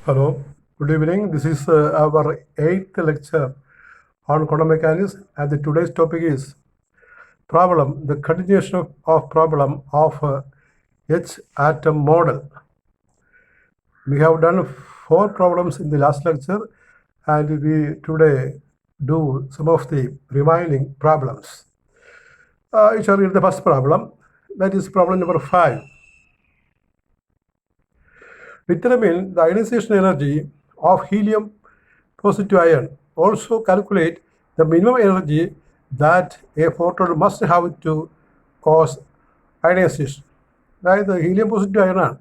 Hello, good evening. This is our eighth lecture on quantum mechanics, and today's topic is problem, the continuation of problem of H atom model. We have done 4 problems in the last lecture, and we today do some of the remaining problems. You shall read the first problem, that is problem number 5. Determine the ionization energy of helium positive ion. Also calculate the minimum energy that a photon must have to cause ionization. അതായത് helium positive അയണാണ്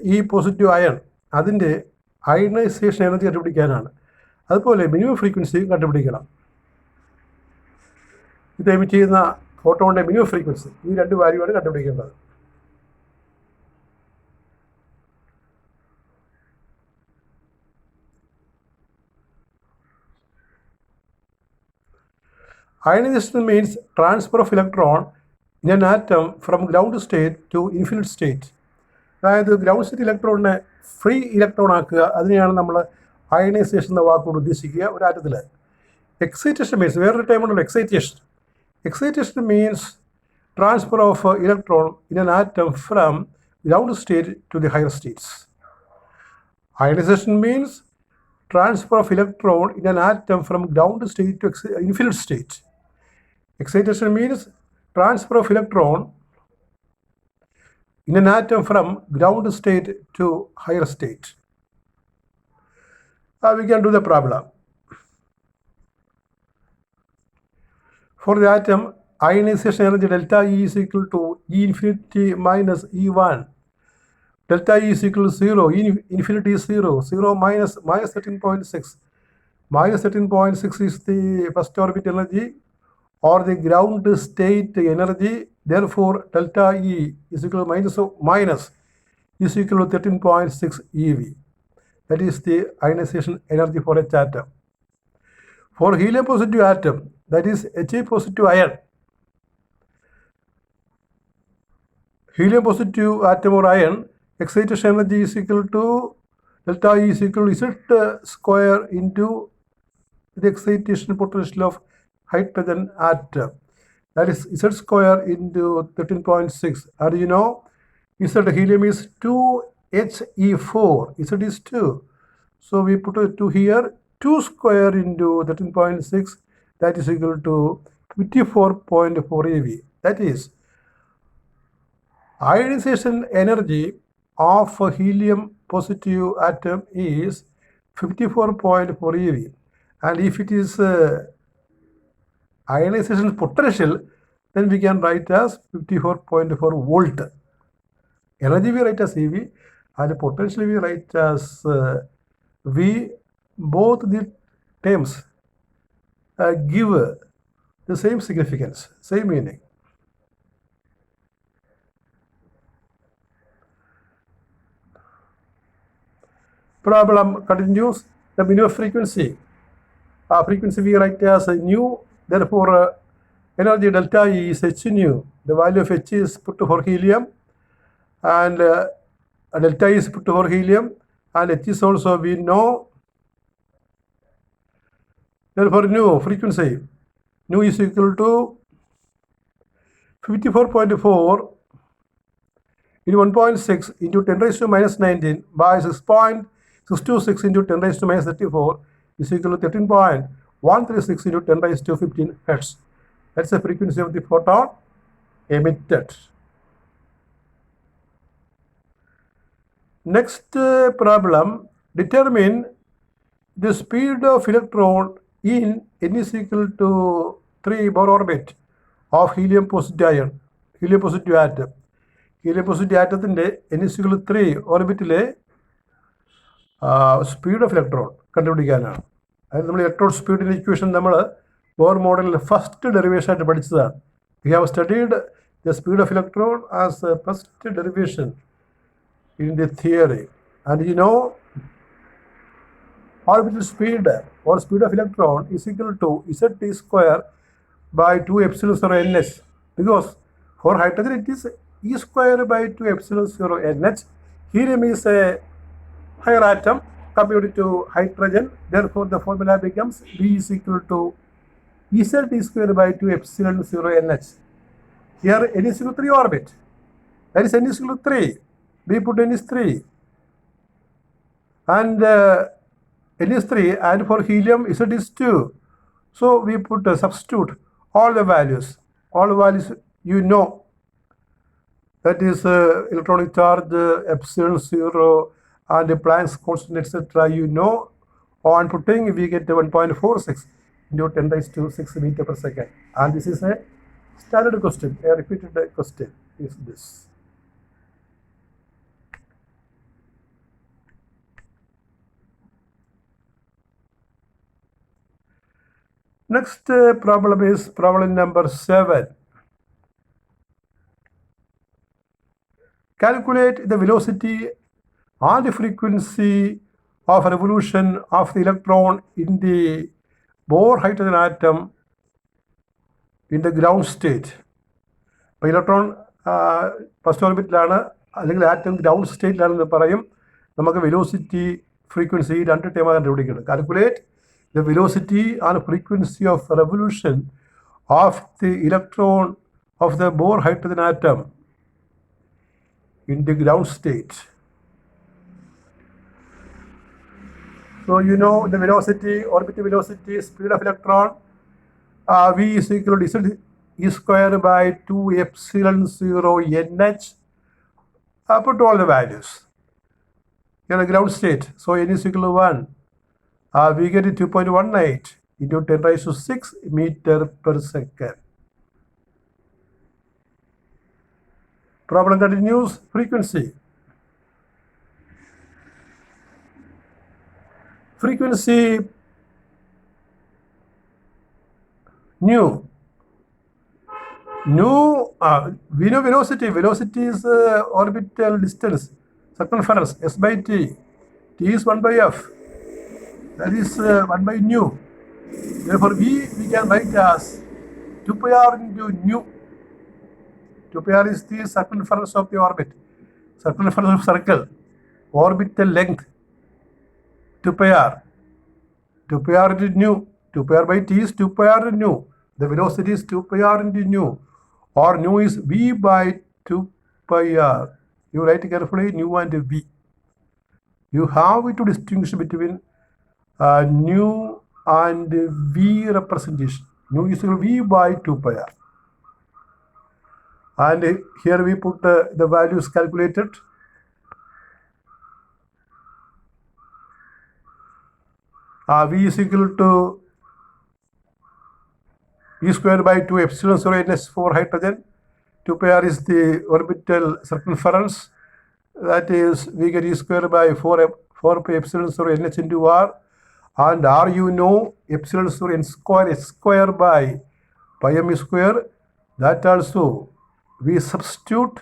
HE positive ion, അതിൻ്റെ ionization energy കണ്ടുപിടിക്കാനാണ്. അതുപോലെ minimum frequency കണ്ടുപിടിക്കണം. ഇത് emit ചെയ്യുന്ന ഫോട്ടോണിൻ്റെ minimum frequency, ഈ 2 വാല്യൂവാണ് കണ്ടുപിടിക്കേണ്ടത്. Ionization means transfer of electron in an atom from ground state to infinite state. അതായത് ഗ്രൗണ്ട് സ്റ്റേറ്റ് ഇലക്ട്രോണിനെ ഫ്രീ ഇലക്ട്രോൺ ആക്കുക, അതിനെയാണ് നമ്മൾ അയണൈസേഷൻ എന്ന വാക്കുകൊണ്ട് ഉദ്ദേശിക്കുക ഒരു ആറ്റത്തിൽ. എക്സൈറ്റേഷൻ മീൻസ് വേറൊരു ടൈമുണ്ടല്ലോ excitation. Excitation means transfer of electron in an atom from ground state to the higher states. Ionization means transfer of electron in an atom from ground state to infinite state. Excitation means transfer of electron in an atom from ground state to higher state. We can do the problem. For the atom, ionization energy delta E is equal to E infinity minus E1. Delta E is equal to 0, E infinity is 0, 0 minus 13.6. Minus 13.6 is the first orbit energy or the ground state energy. Therefore, delta E is equal to minus is equal to 13.6 eV. That is the ionization energy for a atom. For helium positive atom, that is He positive ion, helium positive atom or ion, excitation energy is equal to delta E is equal to Z square into the excitation potential of hydrogen atom. That is Z square into 13.6. And you know, Z helium is 2He4. Z is 2. So we put a 2 here. 2 square into 13.6. That is equal to 54.4 eV. That is ionization energy of a helium positive atom is 54.4 eV. And if it is ionization potential, then we can write as 54.4 volt. Energy we write as EV and potential we write as V. Both the terms give the same significance, same meaning. Problem continues. The minimum frequency. Frequency we write as nu. Therefore, energy delta E is H nu. The value of H is put for helium, and delta E is put for helium, and H is also we know. Therefore, nu frequency nu is equal to 54.4 into 1.6 into 10 raised to minus 19 by 6.626 into 10 raised to minus 34 is equal to 13.136 into 10 raised to 15 hertz. That's the frequency of the photon emitted. Next problem, determine the speed of electron in n is equal to 3 Bohr orbit of helium positive ion, helium positive atom. Helium positive atomത്തിൻ്റെ n is equal to 3 ഓർബിറ്റിലെ speed of electron കണ്ടുപിടിക്കാനാണ്. അതായത് നമ്മൾ electron സ്പീഡിൻ്റെ equation നമ്മൾ Bohr മോഡലിൽ first derivation ആയിട്ട് പഠിച്ചതാണ്. We have studied the speed of electron as first derivation in the theory. And you know, orbital speed or speed of electron is equal to Zt square by 2 epsilon 0 nh, because for hydrogen it is E square by 2 epsilon 0 nh. Helium is a higher atom compared to hydrogen. Therefore, the formula becomes V is equal to Z square by 2 epsilon 0 NH. Here N is equal to 3 orbit. That is N is equal to 3. We put N is 3. And N is 3. And for helium, Z is 2. So we put substitute all the values. All the values you know. That is electronic charge, epsilon 0, and Planck's constant, etc. You know. On putting, we get 1.46 into 10 raised to 6 meter per second. And this is a standard question, a repeated question is this. Next problem is problem number 7. Calculate the velocity and frequency of revolution of the electron in the Bohr hydrogen atom in the ground state. ഇപ്പോൾ electron first ഓർബിറ്റിലാണ് അല്ലെങ്കിൽ atom ground സ്റ്റേറ്റിലാണെന്ന് പറയും. നമുക്ക് velocity frequency രണ്ട് ടേമാണ് കണ്ടുപിടിക്കുന്നത്. Calculate the velocity and frequency of revolution of the electron of the Bohr hydrogen atom in the ground state. So you know the velocity, orbital velocity, speed of electron, V is equal to Z E square by 2 epsilon 0 NH. Put all the values in the ground state. So N is equal to 1. We get it 2.18 into 10 raised to 6 meter per second. Problem continues. Frequency. Frequency nu. We know velocity. Velocity is orbital distance, circumference, S by T. T is 1 by F. That is 1 by nu. Therefore, we can write as 2 pi r into nu. 2 pi r is the circumference of the orbit. Circumference of circle. Orbital length. 2 pi r. 2 pi r into nu. 2 pi r by T is 2 pi r into nu. The velocity is 2 pi r into nu. Or nu is V by 2 pi r. You write carefully nu and V. You have to distinguish between nu and V representation. Nu is equal to V by 2 pi r. And here we put the values calculated. V is equal to E square by 2 epsilon 0 NH for hydrogen. 2 pi r is the orbital circumference. That is, we get E square by 4 pi epsilon 0 NH into R. And R you know, epsilon 0 N square H square by pi m square. That also we substitute.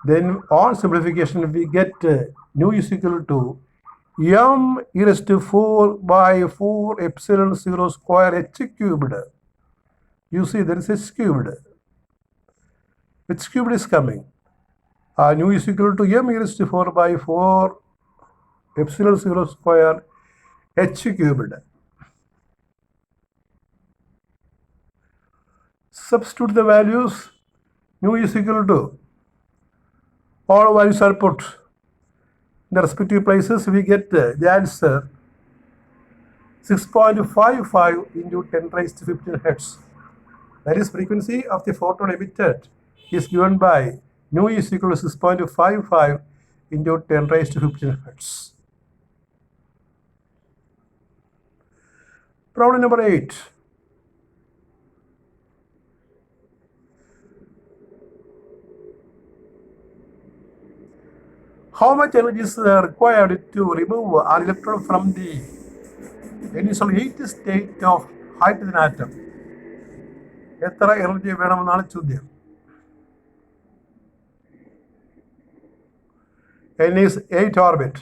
Then on simplification we get nu is equal to m e raised to 4 by 4 epsilon 0 square h cubed. You see there is h cubed. H cubed is coming. Nu is equal to m e raised to 4 by 4 epsilon 0 square h cubed. Substitute the values. Nu is equal to, all values are put in the respective places. We get the answer 6.55 into 10 raised to 15 hertz. That is, frequency of the photon emitted is given by nu is equal to 6.55 into 10 raised to 15 hertz. Problem number 8. How much energy is required to remove an electron from the initial 8 state of hydrogen atom? എത്ര energy വേണമെന്നാണ് ചോദ്യം. N is 8 orbit.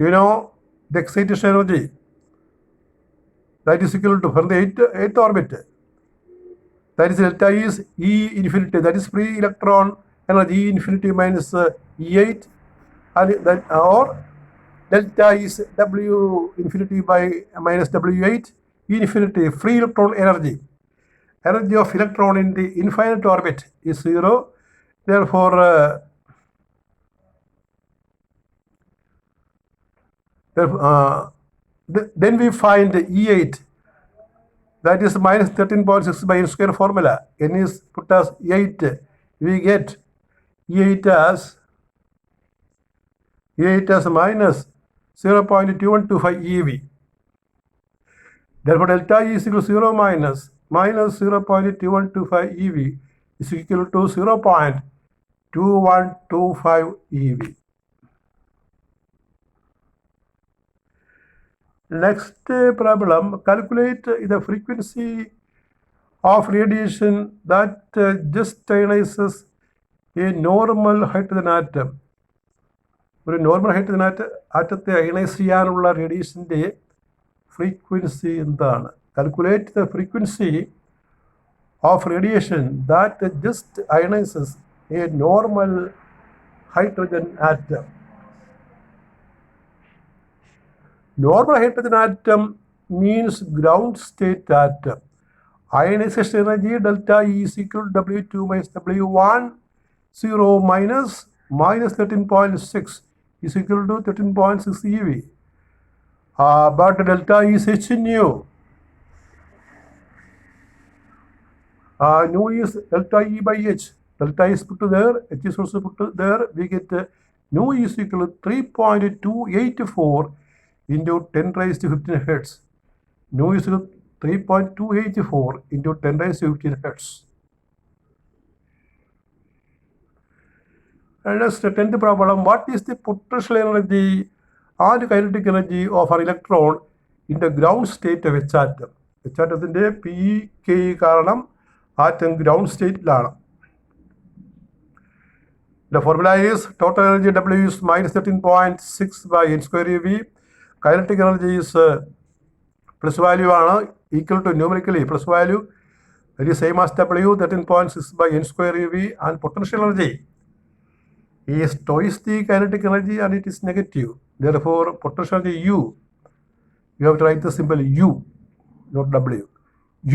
You know the excitation energy. That is equal to, for the 8th orbit, that is delta is E infinity, that is free electron energy E infinity minus E8, and then or delta is W infinity by minus W8, E infinity free electron energy. Energy of electron in the infinite orbit is 0. Therefore, then we find E8, that is minus 13.6 by n square formula. N is put as 8. We get E8 as minus 0.2125 eV. Therefore, delta E is equal to 0 minus 0.2125 eV is equal to 0.2125 eV. Next problem, calculate the frequency of radiation that just ionizes a normal hydrogen atom. ഒരു normal hydrogen ആറ്റത്തെ ionize ചെയ്യാനുള്ള റേഡിയേഷൻ്റെ frequency എന്താണ്? Calculate the frequency of radiation that just ionizes a normal hydrogen atom. Normal hydrogen atom means ground state atom. Ionization energy delta E is equal to W2 minus W1, 0 minus 13.6 is equal to 13.6 eV. But delta E is H nu. Nu is delta E by H. Delta is put to there, H is also put to there. We get nu is equal to 3.284 into 10 raised to 15 hertz. Nu is 3.284 into 10 raised to 15 hertz. And next, 10th problem, what is the potential energy and kinetic energy of an electron in the ground state of H atom? H atomത്തിന്റെ PK കാരണം atom ground സ്റ്റേറ്റിലാണ്. The formula is total energy W is minus 13.6 by n square eV. Kinetic energy is plus value ആണ് equal to numerically plus value very same as W 13.6 by n square eV, and potential energy is twice the kinetic energy and it is negative. Therefore, potential energy U, you have to write the symbol U, not W.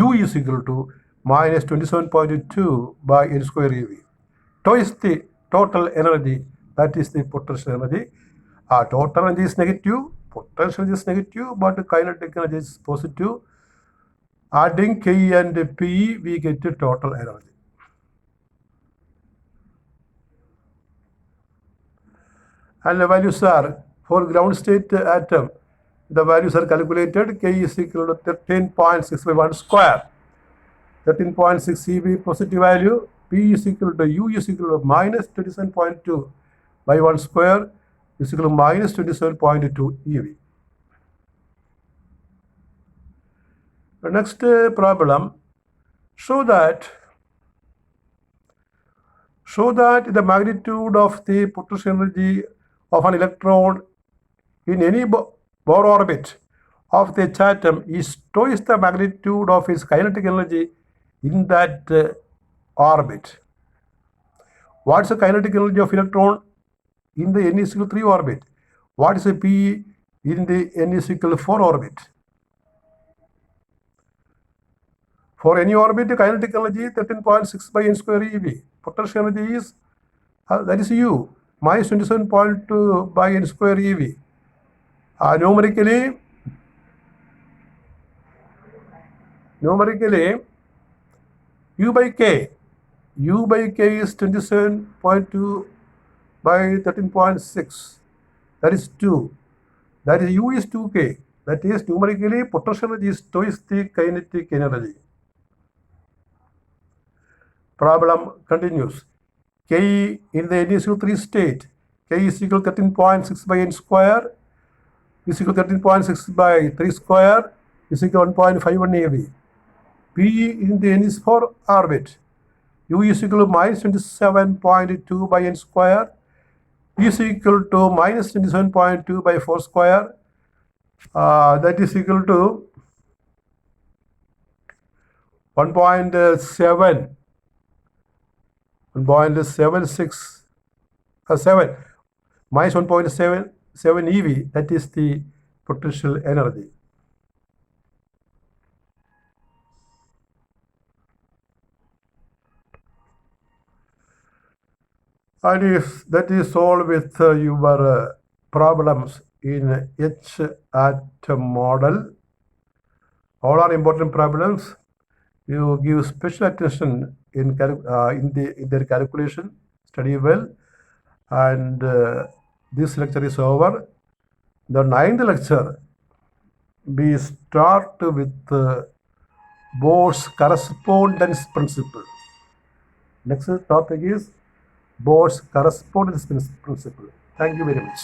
U is equal to minus 27.2 by n square eV. Twice the total energy, that is the potential energy. Total energy is negative, potential energy is negative, but kinetic energy is positive. Adding K and P, we get the total energy. And the values are, for ground state atom, the values are calculated. K is equal to 13.6 by 1 square. 13.6 eV positive value. P is equal to U is equal to minus 27.2 by 1 square is equal to minus 27.2 eV. The next problem, show that the magnitude of the potential energy of an electron in any Bohr orbit of the atom is twice the magnitude of its kinetic energy in that orbit. What's the kinetic energy of electron in the n is equal to 3 orbit? What is the P in the n is equal to 4 orbit? For any orbit, kinetic energy 13.6 by n square eV. Potential energy is that is U minus 27.2 by n square eV. Numerically, U by K is 27.2 by 13.6. That is 2. That is U is 2K. That is numerically potential energy is twice the kinetic energy. Problem continues. K in the n is equal to 3 state. K is equal to 13.6 by n square is equal to 13.6 by 3 square is equal to 1.51 eV. P in the n is 4 orbit. U is equal to minus 27.2 by n square is equal to minus 27.2 by 4 square. That is equal to 1.7. 1.76 7 minus 1.77 eV, that is the potential energy. And if that is all with your problems in H atom model, all are important problems. You give special attention in their calculation, study well, and this lecture is over. The 9th lecture, we start with Bohr's correspondence principle. Next topic is Bohr's correspondence principle. Thank you very much.